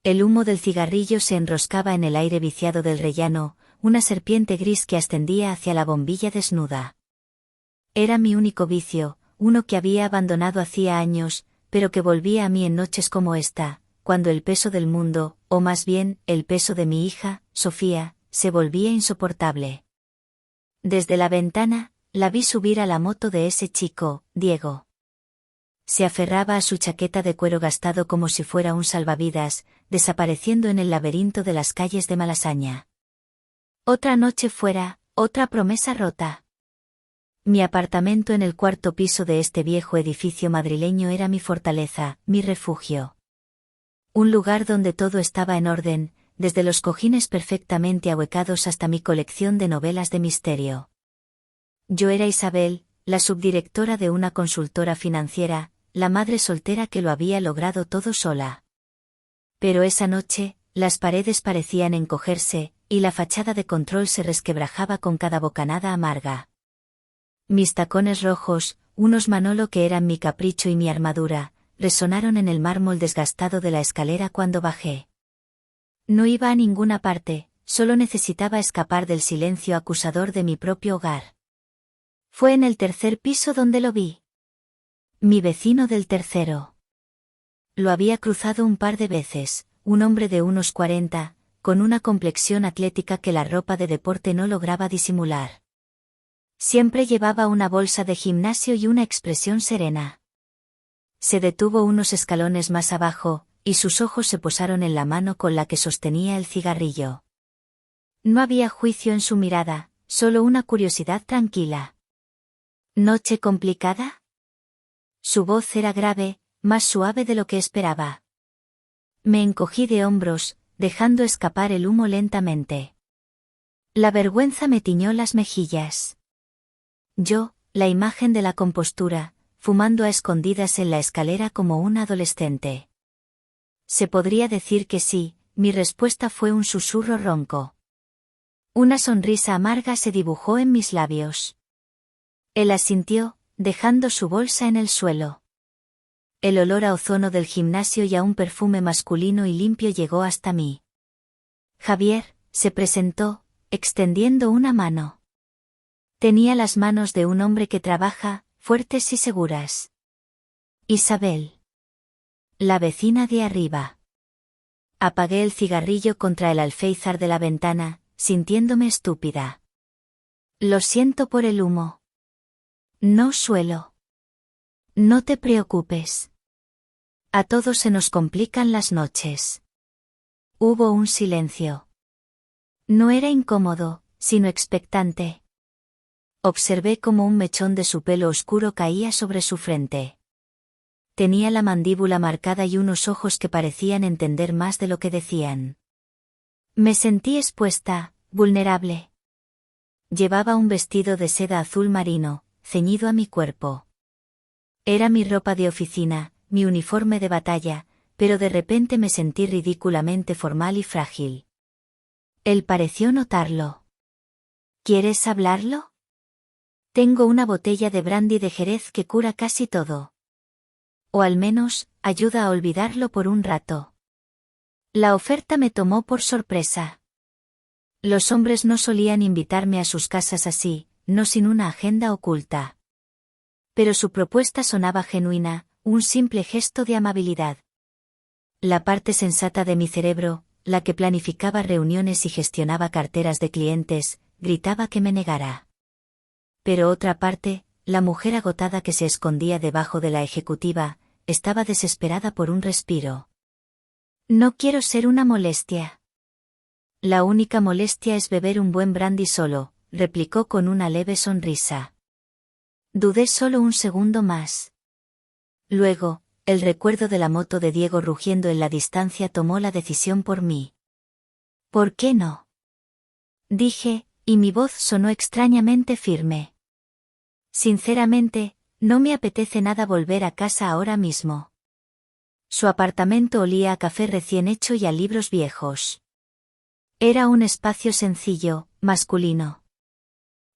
El humo del cigarrillo se enroscaba en el aire viciado del rellano, una serpiente gris que ascendía hacia la bombilla desnuda. Era mi único vicio, uno que había abandonado hacía años, pero que volvía a mí en noches como esta, cuando el peso del mundo, o más bien, el peso de mi hija, Sofía, se volvía insoportable. Desde la ventana, la vi subir a la moto de ese chico, Diego. Se aferraba a su chaqueta de cuero gastado como si fuera un salvavidas, desapareciendo en el laberinto de las calles de Malasaña. Otra noche fuera, otra promesa rota. Mi apartamento en el cuarto piso de este viejo edificio madrileño era mi fortaleza, mi refugio. Un lugar donde todo estaba en orden, desde los cojines perfectamente ahuecados hasta mi colección de novelas de misterio. Yo era Isabel, la subdirectora de una consultora financiera, la madre soltera que lo había logrado todo sola. Pero esa noche, las paredes parecían encogerse, y la fachada de control se resquebrajaba con cada bocanada amarga. Mis tacones rojos, unos Manolo que eran mi capricho y mi armadura, resonaron en el mármol desgastado de la escalera cuando bajé. No iba a ninguna parte, solo necesitaba escapar del silencio acusador de mi propio hogar. Fue en el tercer piso donde lo vi. Mi vecino del tercero. Lo había cruzado un par de veces, un hombre de unos 40, con una complexión atlética que la ropa de deporte no lograba disimular. Siempre llevaba una bolsa de gimnasio y una expresión serena. Se detuvo unos escalones más abajo, y sus ojos se posaron en la mano con la que sostenía el cigarrillo. No había juicio en su mirada, solo una curiosidad tranquila. ¿Noche complicada? Su voz era grave, más suave de lo que esperaba. Me encogí de hombros, dejando escapar el humo lentamente. La vergüenza me tiñó las mejillas. Yo, la imagen de la compostura, fumando a escondidas en la escalera como un adolescente. Se podría decir que sí, mi respuesta fue un susurro ronco. Una sonrisa amarga se dibujó en mis labios. Él asintió, dejando su bolsa en el suelo. El olor a ozono del gimnasio y a un perfume masculino y limpio llegó hasta mí. Javier, se presentó, extendiendo una mano. Tenía las manos de un hombre que trabaja, fuertes y seguras. Isabel. La vecina de arriba. Apagué el cigarrillo contra el alféizar de la ventana, sintiéndome estúpida. Lo siento por el humo. No suelo. No te preocupes. A todos se nos complican las noches. Hubo un silencio. No era incómodo, sino expectante. Observé cómo un mechón de su pelo oscuro caía sobre su frente. Tenía la mandíbula marcada y unos ojos que parecían entender más de lo que decían. Me sentí expuesta, vulnerable. Llevaba un vestido de seda azul marino, ceñido a mi cuerpo. Era mi ropa de oficina, mi uniforme de batalla, pero de repente me sentí ridículamente formal y frágil. Él pareció notarlo. ¿Quieres hablarlo? Tengo una botella de brandy de Jerez que cura casi todo. O al menos, ayuda a olvidarlo por un rato. La oferta me tomó por sorpresa. Los hombres no solían invitarme a sus casas así, no sin una agenda oculta. Pero su propuesta sonaba genuina, un simple gesto de amabilidad. La parte sensata de mi cerebro, la que planificaba reuniones y gestionaba carteras de clientes, gritaba que me negara. Pero otra parte, la mujer agotada que se escondía debajo de la ejecutiva, estaba desesperada por un respiro. No quiero ser una molestia. La única molestia es beber un buen brandy solo, replicó con una leve sonrisa. Dudé solo un segundo más. Luego, el recuerdo de la moto de Diego rugiendo en la distancia tomó la decisión por mí. ¿Por qué no? Dije, y mi voz sonó extrañamente firme. Sinceramente, no me apetece nada volver a casa ahora mismo. Su apartamento olía a café recién hecho y a libros viejos. Era un espacio sencillo, masculino.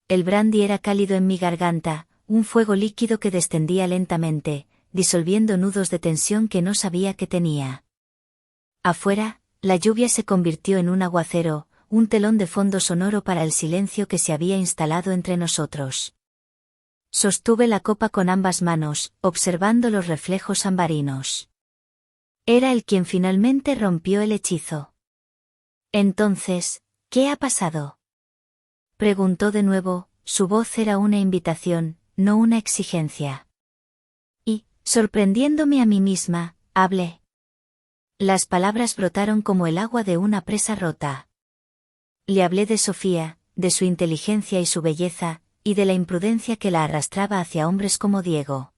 El brandy era cálido en mi garganta, un fuego líquido que descendía lentamente, disolviendo nudos de tensión que no sabía que tenía. Afuera, la lluvia se convirtió en un aguacero, un telón de fondo sonoro para el silencio que se había instalado entre nosotros. Sostuve la copa con ambas manos, observando los reflejos ambarinos. Era él quien finalmente rompió el hechizo. Entonces, ¿qué ha pasado? Preguntó de nuevo, su voz era una invitación, no una exigencia. Y, sorprendiéndome a mí misma, hablé. Las palabras brotaron como el agua de una presa rota. Le hablé de Sofía, de su inteligencia y su belleza, y de la imprudencia que la arrastraba hacia hombres como Diego.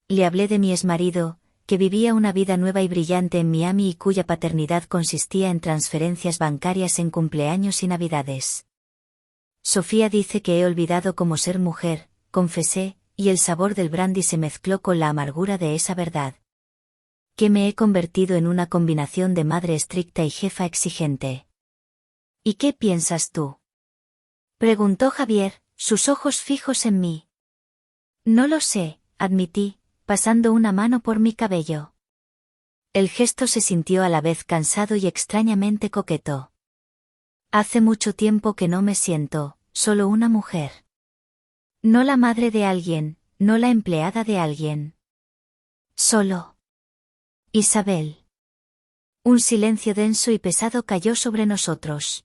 Le hablé de mi exmarido, que vivía una vida nueva y brillante en Miami y cuya paternidad consistía en transferencias bancarias en cumpleaños y navidades. Sofía dice que he olvidado cómo ser mujer, confesé, y el sabor del brandy se mezcló con la amargura de esa verdad. Que me he convertido en una combinación de madre estricta y jefa exigente. ¿Y qué piensas tú? Preguntó Javier, sus ojos fijos en mí. No lo sé, admití, pasando una mano por mi cabello. El gesto se sintió a la vez cansado y extrañamente coqueto. Hace mucho tiempo que no me siento, solo una mujer. No la madre de alguien, no la empleada de alguien. Solo Isabel. Un silencio denso y pesado cayó sobre nosotros.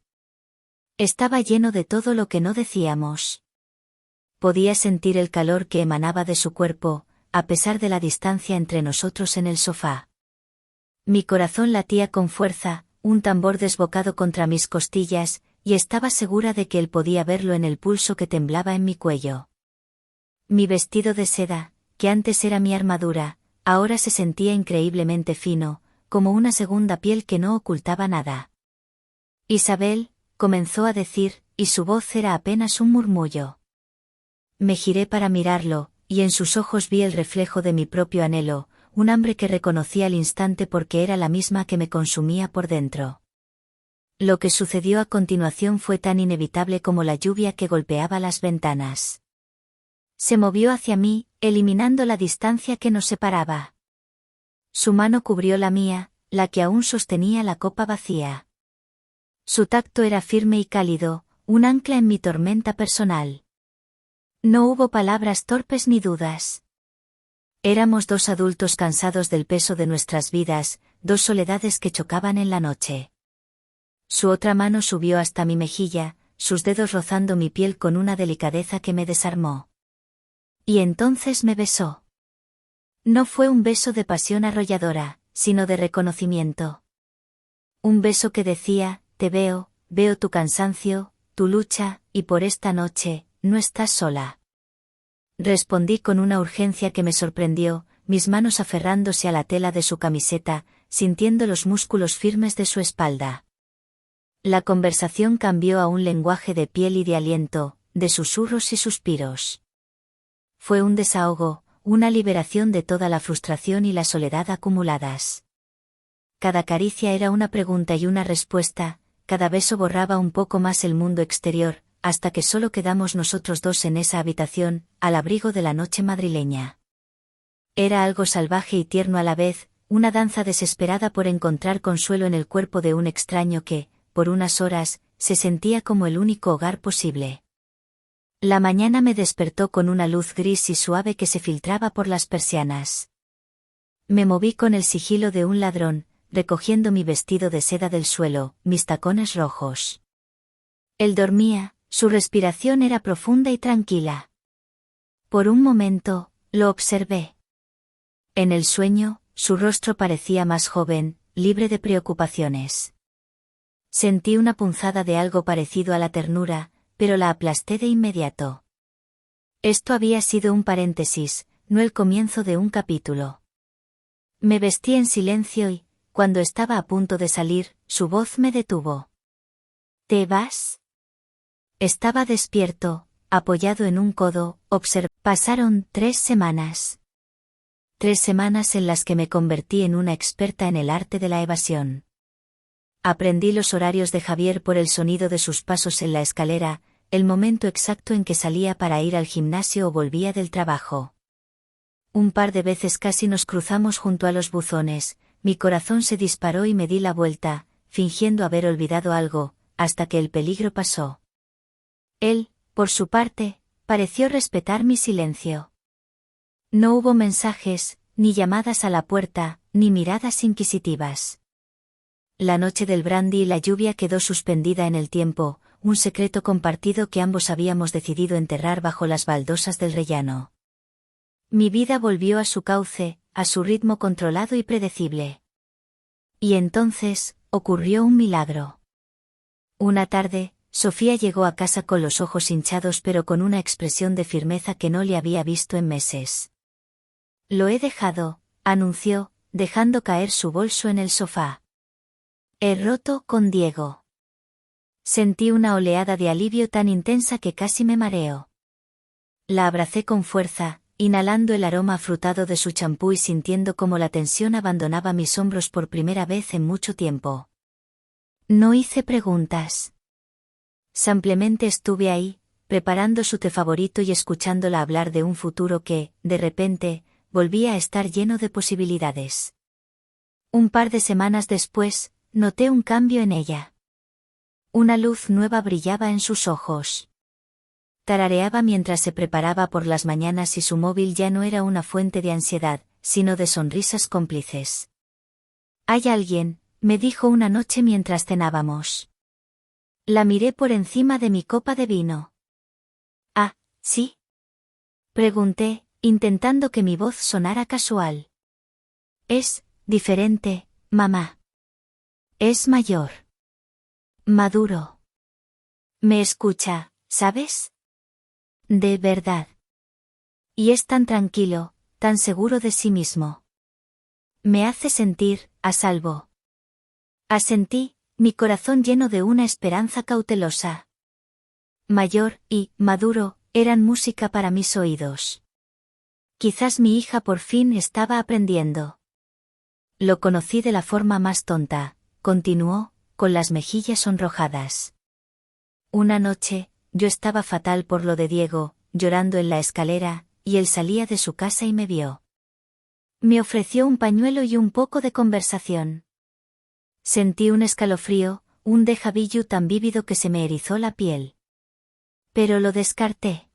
Estaba lleno de todo lo que no decíamos. Podía sentir el calor que emanaba de su cuerpo, a pesar de la distancia entre nosotros en el sofá. Mi corazón latía con fuerza, un tambor desbocado contra mis costillas, y estaba segura de que él podía verlo en el pulso que temblaba en mi cuello. Mi vestido de seda, que antes era mi armadura, ahora se sentía increíblemente fino, como una segunda piel que no ocultaba nada. Isabel, comenzó a decir, y su voz era apenas un murmullo. Me giré para mirarlo, y en sus ojos vi el reflejo de mi propio anhelo, un hambre que reconocí al instante porque era la misma que me consumía por dentro. Lo que sucedió a continuación fue tan inevitable como la lluvia que golpeaba las ventanas. Se movió hacia mí, eliminando la distancia que nos separaba. Su mano cubrió la mía, la que aún sostenía la copa vacía. Su tacto era firme y cálido, un ancla en mi tormenta personal. No hubo palabras torpes ni dudas. Éramos dos adultos cansados del peso de nuestras vidas, dos soledades que chocaban en la noche. Su otra mano subió hasta mi mejilla, sus dedos rozando mi piel con una delicadeza que me desarmó. Y entonces me besó. No fue un beso de pasión arrolladora, sino de reconocimiento. Un beso que decía, te veo, veo tu cansancio, tu lucha, y por esta noche, no estás sola. Respondí con una urgencia que me sorprendió, mis manos aferrándose a la tela de su camiseta, sintiendo los músculos firmes de su espalda. La conversación cambió a un lenguaje de piel y de aliento, de susurros y suspiros. Fue un desahogo, una liberación de toda la frustración y la soledad acumuladas. Cada caricia era una pregunta y una respuesta, cada beso borraba un poco más el mundo exterior, hasta que solo quedamos nosotros dos en esa habitación, al abrigo de la noche madrileña. Era algo salvaje y tierno a la vez, una danza desesperada por encontrar consuelo en el cuerpo de un extraño que, por unas horas, se sentía como el único hogar posible. La mañana me despertó con una luz gris y suave que se filtraba por las persianas. Me moví con el sigilo de un ladrón, recogiendo mi vestido de seda del suelo, mis tacones rojos. Él dormía, su respiración era profunda y tranquila. Por un momento, lo observé. En el sueño, su rostro parecía más joven, libre de preocupaciones. Sentí una punzada de algo parecido a la ternura, pero la aplasté de inmediato. Esto había sido un paréntesis, no el comienzo de un capítulo. Me vestí en silencio y, cuando estaba a punto de salir, su voz me detuvo. ¿Te vas? Estaba despierto, apoyado en un codo, Pasaron 3 semanas. 3 semanas en las que me convertí en una experta en el arte de la evasión. Aprendí los horarios de Javier por el sonido de sus pasos en la escalera, el momento exacto en que salía para ir al gimnasio o volvía del trabajo. Un par de veces casi nos cruzamos junto a los buzones, mi corazón se disparó y me di la vuelta, fingiendo haber olvidado algo, hasta que el peligro pasó. Él, por su parte, pareció respetar mi silencio. No hubo mensajes, ni llamadas a la puerta, ni miradas inquisitivas. La noche del brandy y la lluvia quedó suspendida en el tiempo, un secreto compartido que ambos habíamos decidido enterrar bajo las baldosas del rellano. Mi vida volvió a su cauce, a su ritmo controlado y predecible. Y entonces, ocurrió un milagro. Una tarde, Sofía llegó a casa con los ojos hinchados pero con una expresión de firmeza que no le había visto en meses. Lo he dejado, anunció, dejando caer su bolso en el sofá. He roto con Diego. Sentí una oleada de alivio tan intensa que casi me mareo. La abracé con fuerza, inhalando el aroma afrutado de su champú y sintiendo cómo la tensión abandonaba mis hombros por primera vez en mucho tiempo. No hice preguntas. Simplemente estuve ahí, preparando su té favorito y escuchándola hablar de un futuro que, de repente, volvía a estar lleno de posibilidades. Un par de semanas después, noté un cambio en ella. Una luz nueva brillaba en sus ojos. Tarareaba mientras se preparaba por las mañanas y su móvil ya no era una fuente de ansiedad, sino de sonrisas cómplices. «Hay alguien», me dijo una noche mientras cenábamos. La miré por encima de mi copa de vino. «Ah, ¿sí?», pregunté, intentando que mi voz sonara casual. «Es diferente, mamá. Es mayor. Maduro. Me escucha, ¿sabes? De verdad. Y es tan tranquilo, tan seguro de sí mismo. Me hace sentir, a salvo». Asentí, mi corazón lleno de una esperanza cautelosa. Mayor y maduro eran música para mis oídos. Quizás mi hija por fin estaba aprendiendo. Lo conocí de la forma más tonta, continuó, con las mejillas sonrojadas. Una noche, yo estaba fatal por lo de Diego, llorando en la escalera, y él salía de su casa y me vio. Me ofreció un pañuelo y un poco de conversación. Sentí un escalofrío, un déjà vu tan vívido que se me erizó la piel. Pero lo descarté.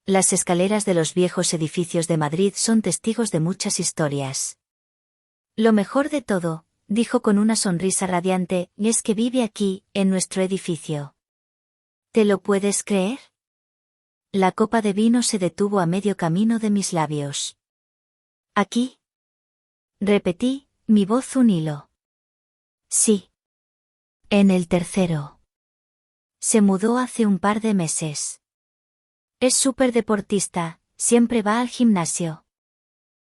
Las escaleras de los viejos edificios de Madrid son testigos de muchas historias. Lo mejor de todo, dijo con una sonrisa radiante, es que vive aquí, en nuestro edificio. ¿Te lo puedes creer? La copa de vino se detuvo a medio camino de mis labios. ¿Aquí? Repetí, mi voz un hilo. Sí. En el tercero. Se mudó hace un par de meses. Es súper deportista, siempre va al gimnasio.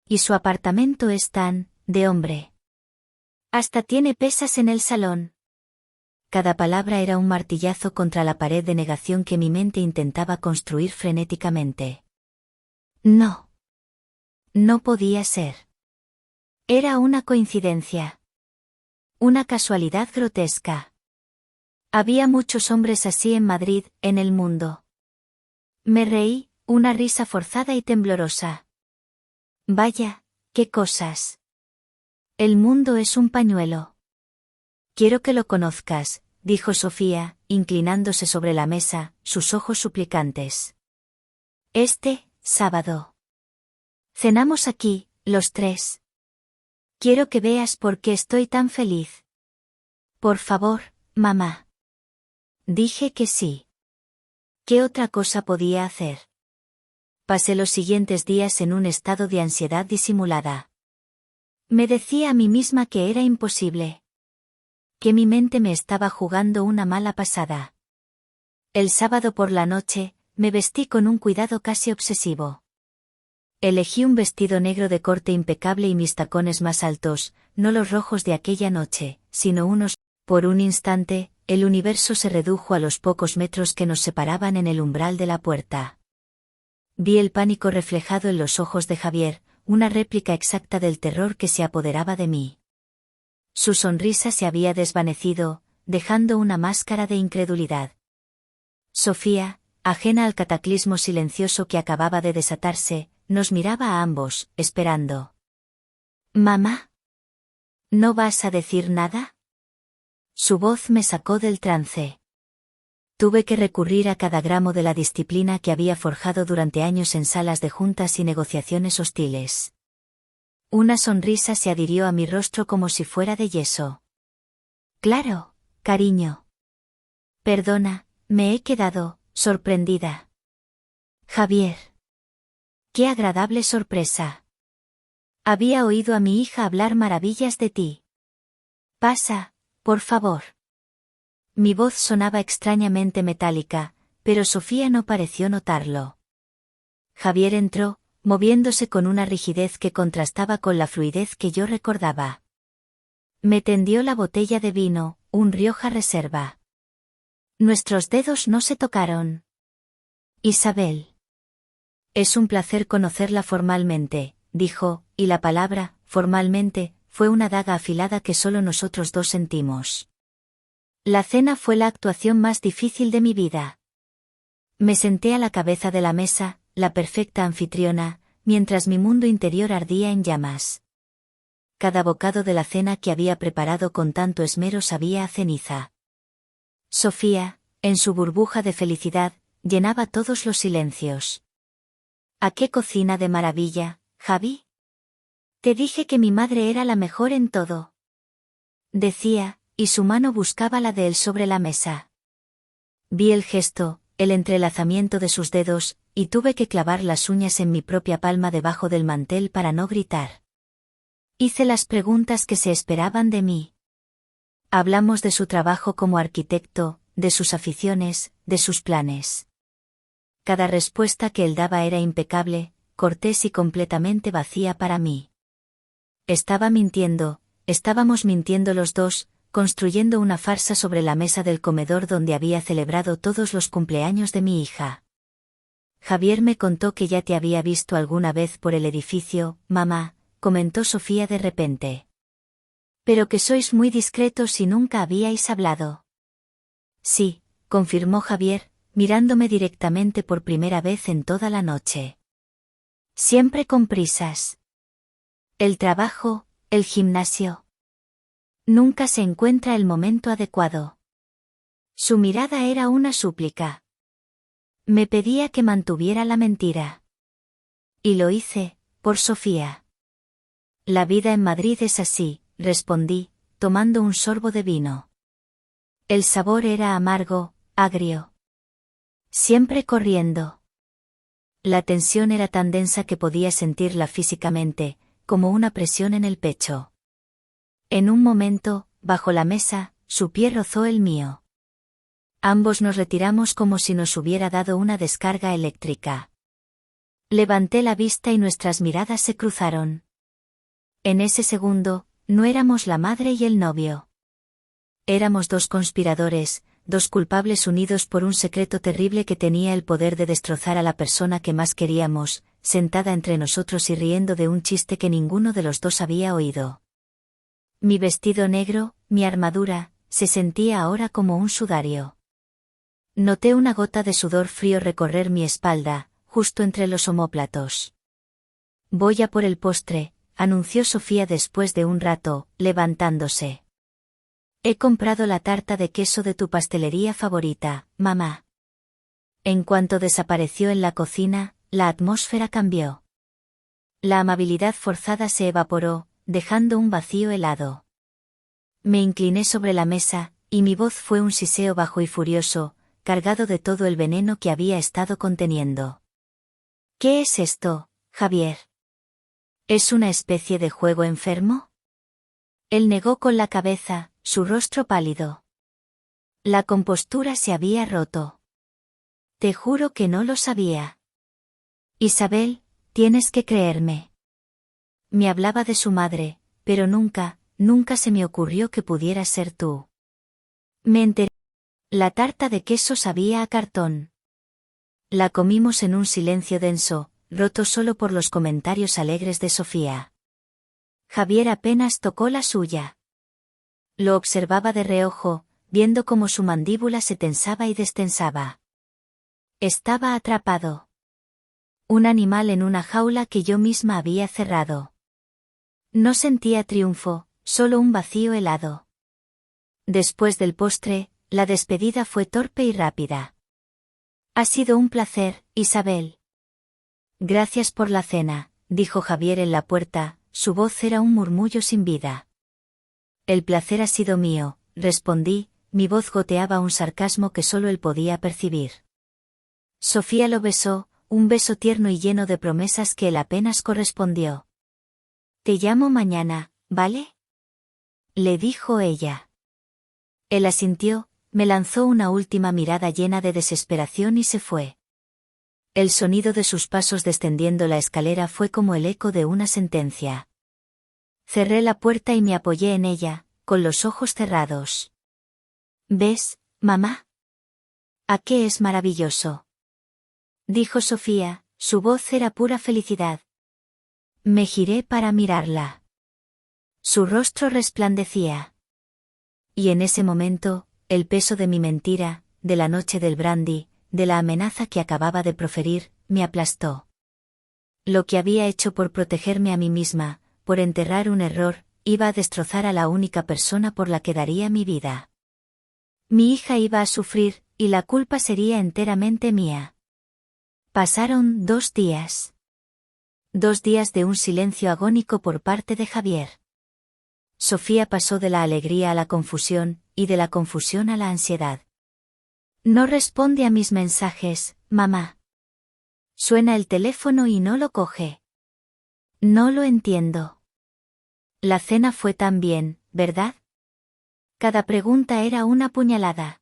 Y su apartamento es tan, de hombre. Hasta tiene pesas en el salón. Cada palabra era un martillazo contra la pared de negación que mi mente intentaba construir frenéticamente. No. No podía ser. Era una coincidencia. Una casualidad grotesca. Había muchos hombres así en Madrid, en el mundo. Me reí, una risa forzada y temblorosa. Vaya, qué cosas. El mundo es un pañuelo. Quiero que lo conozcas, dijo Sofía, inclinándose sobre la mesa, sus ojos suplicantes. Este sábado. Cenamos aquí, los tres. Quiero que veas por qué estoy tan feliz. Por favor, mamá. Dije que sí. ¿Qué otra cosa podía hacer? Pasé los siguientes días en un estado de ansiedad disimulada. Me decía a mí misma que era imposible. Que mi mente me estaba jugando una mala pasada. El sábado por la noche, me vestí con un cuidado casi obsesivo. Elegí un vestido negro de corte impecable y mis tacones más altos, no los rojos de aquella noche, sino unos. Por un instante, el universo se redujo a los pocos metros que nos separaban en el umbral de la puerta. Vi el pánico reflejado en los ojos de Javier, una réplica exacta del terror que se apoderaba de mí. Su sonrisa se había desvanecido, dejando una máscara de incredulidad. Sofía, ajena al cataclismo silencioso que acababa de desatarse, nos miraba a ambos, esperando. «¿Mamá?». ¿No vas a decir nada? Su voz me sacó del trance. Tuve que recurrir a cada gramo de la disciplina que había forjado durante años en salas de juntas y negociaciones hostiles. Una sonrisa se adhirió a mi rostro como si fuera de yeso. Claro, cariño. Perdona, me he quedado sorprendida. Javier. Qué agradable sorpresa. Había oído a mi hija hablar maravillas de ti. Pasa, por favor. Mi voz sonaba extrañamente metálica, pero Sofía no pareció notarlo. Javier entró, moviéndose con una rigidez que contrastaba con la fluidez que yo recordaba. Me tendió la botella de vino, un Rioja Reserva. Nuestros dedos no se tocaron. Isabel. Es un placer conocerla formalmente, dijo, y la palabra, formalmente, fue una daga afilada que solo nosotros dos sentimos. La cena fue la actuación más difícil de mi vida. Me senté a la cabeza de la mesa, la perfecta anfitriona, mientras mi mundo interior ardía en llamas. Cada bocado de la cena que había preparado con tanto esmero sabía a ceniza. Sofía, en su burbuja de felicidad, llenaba todos los silencios. ¿A qué cocina de maravilla, Javi? Te dije que mi madre era la mejor en todo. Decía, y su mano buscaba la de él sobre la mesa. Vi el gesto, el entrelazamiento de sus dedos, y tuve que clavar las uñas en mi propia palma debajo del mantel para no gritar. Hice las preguntas que se esperaban de mí. Hablamos de su trabajo como arquitecto, de sus aficiones, de sus planes. Cada respuesta que él daba era impecable, cortés y completamente vacía para mí. Estaba mintiendo, estábamos mintiendo los dos, construyendo una farsa sobre la mesa del comedor donde había celebrado todos los cumpleaños de mi hija. Javier me contó que ya te había visto alguna vez por el edificio, mamá, comentó Sofía de repente. Pero que sois muy discretos y nunca habíais hablado. Sí, confirmó Javier, mirándome directamente por primera vez en toda la noche. Siempre con prisas. El trabajo, el gimnasio. Nunca se encuentra el momento adecuado. Su mirada era una súplica. Me pedía que mantuviera la mentira. Y lo hice, por Sofía. La vida en Madrid es así, respondí, tomando un sorbo de vino. El sabor era amargo, agrio. Siempre corriendo. La tensión era tan densa que podía sentirla físicamente, como una presión en el pecho. En un momento, bajo la mesa, su pie rozó el mío. Ambos nos retiramos como si nos hubiera dado una descarga eléctrica. Levanté la vista y nuestras miradas se cruzaron. En ese segundo, no éramos la madre y el novio. Éramos dos conspiradores, dos culpables unidos por un secreto terrible que tenía el poder de destrozar a la persona que más queríamos, sentada entre nosotros y riendo de un chiste que ninguno de los dos había oído. Mi vestido negro, mi armadura, se sentía ahora como un sudario. Noté una gota de sudor frío recorrer mi espalda, justo entre los omóplatos. Voy a por el postre, anunció Sofía después de un rato, levantándose. He comprado la tarta de queso de tu pastelería favorita, mamá. En cuanto desapareció en la cocina, la atmósfera cambió. La amabilidad forzada se evaporó, dejando un vacío helado. Me incliné sobre la mesa, y mi voz fue un siseo bajo y furioso, cargado de todo el veneno que había estado conteniendo. ¿Qué es esto, Javier? ¿Es una especie de juego enfermo? Él negó con la cabeza, su rostro pálido. La compostura se había roto. Te juro que no lo sabía. Isabel, tienes que creerme. Me hablaba de su madre, pero nunca se me ocurrió que pudieras ser tú. Me enteré. La tarta de queso sabía a cartón. La comimos en un silencio denso, roto solo por los comentarios alegres de Sofía. Javier apenas tocó la suya. Lo observaba de reojo, viendo cómo su mandíbula se tensaba y destensaba. Estaba atrapado. Un animal en una jaula que yo misma había cerrado. No sentía triunfo, solo un vacío helado. Después del postre, la despedida fue torpe y rápida. Ha sido un placer, Isabel. Gracias por la cena, dijo Javier en la puerta, su voz era un murmullo sin vida. El placer ha sido mío, respondí, mi voz goteaba un sarcasmo que solo él podía percibir. Sofía lo besó, un beso tierno y lleno de promesas que él apenas correspondió. Te llamo mañana, ¿vale? Le dijo ella. Él asintió, me lanzó una última mirada llena de desesperación y se fue. El sonido de sus pasos descendiendo la escalera fue como el eco de una sentencia. Cerré la puerta y me apoyé en ella, con los ojos cerrados. ¿Ves, mamá? ¿A qué es maravilloso? Dijo Sofía, su voz era pura felicidad. Me giré para mirarla. Su rostro resplandecía. Y en ese momento, el peso de mi mentira, de la noche del brandy, de la amenaza que acababa de proferir, me aplastó. Lo que había hecho por protegerme a mí misma, por enterrar un error, iba a destrozar a la única persona por la que daría mi vida. Mi hija iba a sufrir, y la culpa sería enteramente mía. Pasaron 2 días. 2 días de un silencio agónico por parte de Javier. Sofía pasó de la alegría a la confusión, y de la confusión a la ansiedad. No responde a mis mensajes, mamá. Suena el teléfono y no lo coge. No lo entiendo. La cena fue tan bien, ¿verdad? Cada pregunta era una puñalada.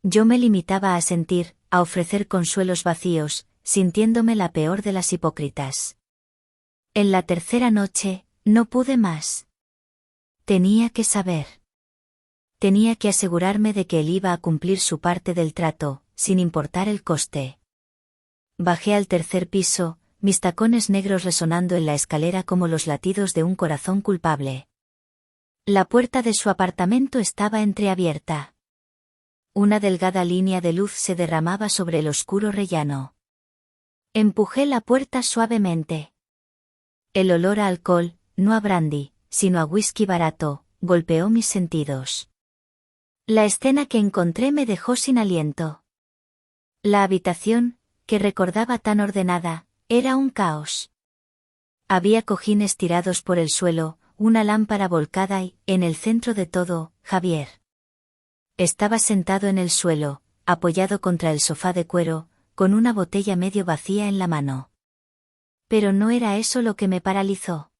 Yo me limitaba a sentir, a ofrecer consuelos vacíos, sintiéndome la peor de las hipócritas. En la tercera noche, no pude más. Tenía que saber. Tenía que asegurarme de que él iba a cumplir su parte del trato, sin importar el coste. Bajé al tercer piso, mis tacones negros resonando en la escalera como los latidos de un corazón culpable. La puerta de su apartamento estaba entreabierta. Una delgada línea de luz se derramaba sobre el oscuro rellano. Empujé la puerta suavemente. El olor a alcohol, no a brandy, sino a whisky barato, golpeó mis sentidos. La escena que encontré me dejó sin aliento. La habitación, que recordaba tan ordenada, era un caos. Había cojines tirados por el suelo, una lámpara volcada y, en el centro de todo, Javier. Estaba sentado en el suelo, apoyado contra el sofá de cuero, con una botella medio vacía en la mano. Pero no era eso lo que me paralizó.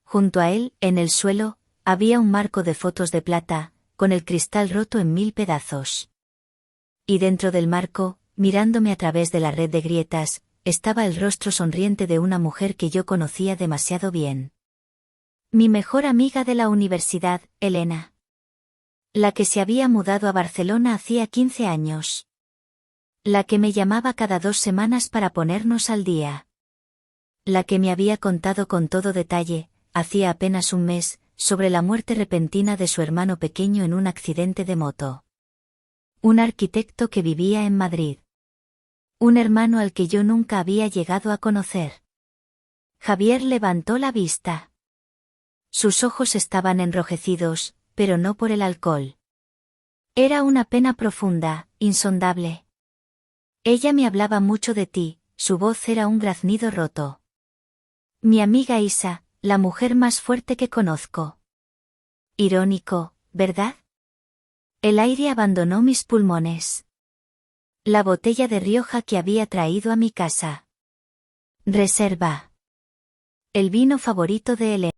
Junto a él, en el suelo, había un marco de fotos de plata, con el cristal roto en 1000 pedazos. Y dentro del marco, mirándome a través de la red de grietas, estaba el rostro sonriente de una mujer que yo conocía demasiado bien. Mi mejor amiga de la universidad, Elena. La que se había mudado a Barcelona hacía 15 años. La que me llamaba cada 2 semanas para ponernos al día. La que me había contado con todo detalle, hacía apenas un mes, sobre la muerte repentina de su hermano pequeño en un accidente de moto. Un arquitecto que vivía en Madrid. Un hermano al que yo nunca había llegado a conocer. Javier levantó la vista. Sus ojos estaban enrojecidos, pero no por el alcohol. Era una pena profunda, insondable. Ella me hablaba mucho de ti, su voz era un graznido roto. Mi amiga Isa, la mujer más fuerte que conozco. Irónico, ¿verdad? El aire abandonó mis pulmones. La botella de Rioja que había traído a mi casa. Reserva. El vino favorito de Elena.